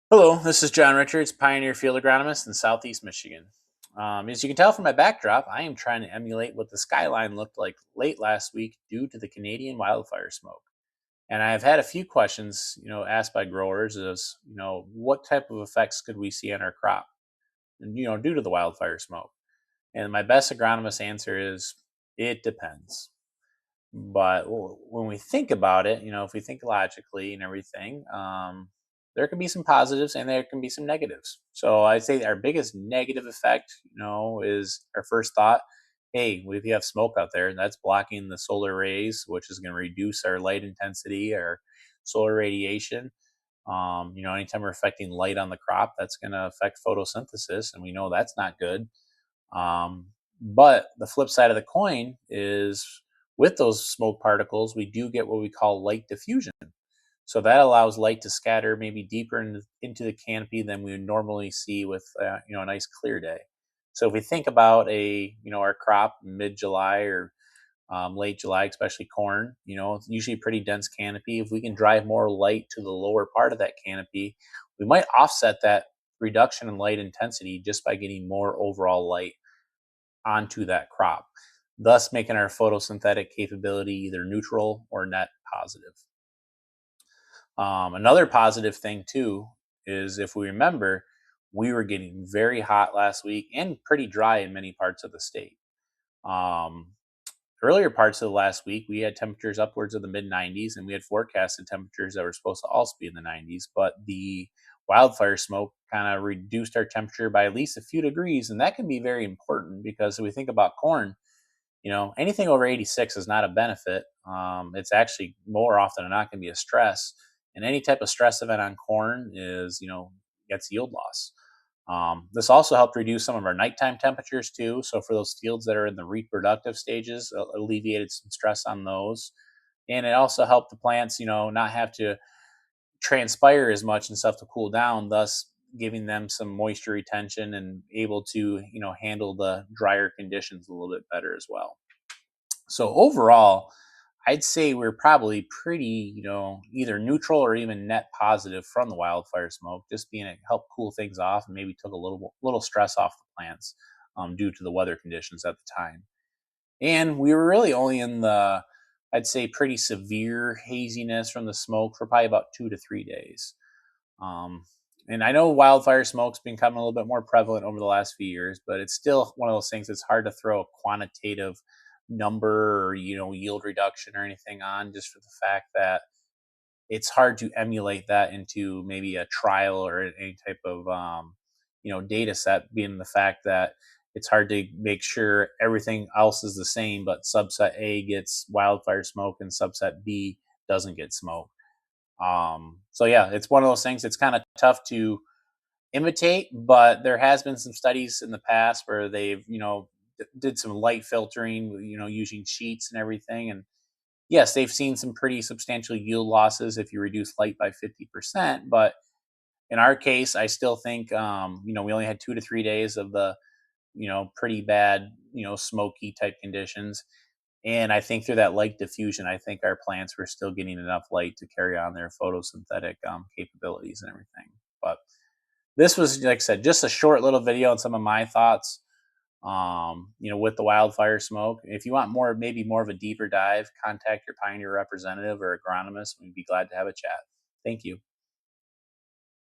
Hello, this is John Richards, Pioneer Field Agronomist in Southeast Michigan. As you can tell from my backdrop, I am trying to emulate what the skyline looked like late last week due to the Canadian wildfire smoke. And I've had a few questions, asked by growers as, what type of effects could we see on our crop, and, due to the wildfire smoke? And my best agronomist answer is, it depends. But when we think about it, if we think logically and everything, there can be some positives and there can be some negatives. So I'd say our biggest negative effect, is our first thought. Hey, if you have smoke out there, that's blocking the solar rays, which is going to reduce our light intensity, our solar radiation. Anytime we're affecting light on the crop, that's going to affect photosynthesis, and we know that's not good. But the flip side of the coin is with those smoke particles, we do get what we call light diffusion. So that allows light to scatter maybe deeper into the canopy than we would normally see with a nice clear day. So if we think about our crop mid July or late July, especially corn, it's usually a pretty dense canopy. If we can drive more light to the lower part of that canopy, we might offset that reduction in light intensity just by getting more overall light onto that crop, thus making our photosynthetic capability either neutral or net positive. Another positive thing too is if we remember, we were getting very hot last week and pretty dry in many parts of the state. Um, Earlier parts of the last week, we had temperatures upwards of the mid 90s, and we had forecasted temperatures that were supposed to also be in the 90s. But the wildfire smoke kind of reduced our temperature by at least a few degrees, and that can be very important because if we think about corn, anything over 86 is not a benefit. It's actually more often than not going to be a stress, and any type of stress event on corn is, gets yield loss. This also helped reduce some of our nighttime temperatures too. So for those fields that are in the reproductive stages, alleviated some stress on those, and it also helped the plants, not have to transpire as much and stuff to cool down, thus giving them some moisture retention and able to, handle the drier conditions a little bit better as well. So overall, I'd say we're probably pretty, either neutral or even net positive from the wildfire smoke, just being it helped cool things off and maybe took a little stress off the plants due to the weather conditions at the time. And we were really only in the, I'd say, pretty severe haziness from the smoke for probably about 2 to 3 days. Um, and I know wildfire smoke's becoming a little bit more prevalent over the last few years, but it's still one of those things that's hard to throw a quantitative number or yield reduction or anything on, just for the fact that it's hard to emulate that into maybe a trial or any type of data set, being the fact that it's hard to make sure everything else is the same, but subset A gets wildfire smoke and subset B doesn't get smoke. So yeah, it's one of those things. It's kind of tough to imitate, but there has been some studies in the past where they've did some light filtering, using sheets and everything, and yes, they've seen some pretty substantial yield losses if you reduce light by 50%. But in our case, I still think we only had 2 to 3 days of the pretty bad smoky type conditions, and I think through that light diffusion, I think our plants were still getting enough light to carry on their photosynthetic capabilities and everything. But this was, like I said, just a short little video on some of my thoughts, with the wildfire smoke. If you want more, maybe more of a deeper dive, contact your Pioneer representative or agronomist. We'd be glad to have a chat. Thank you.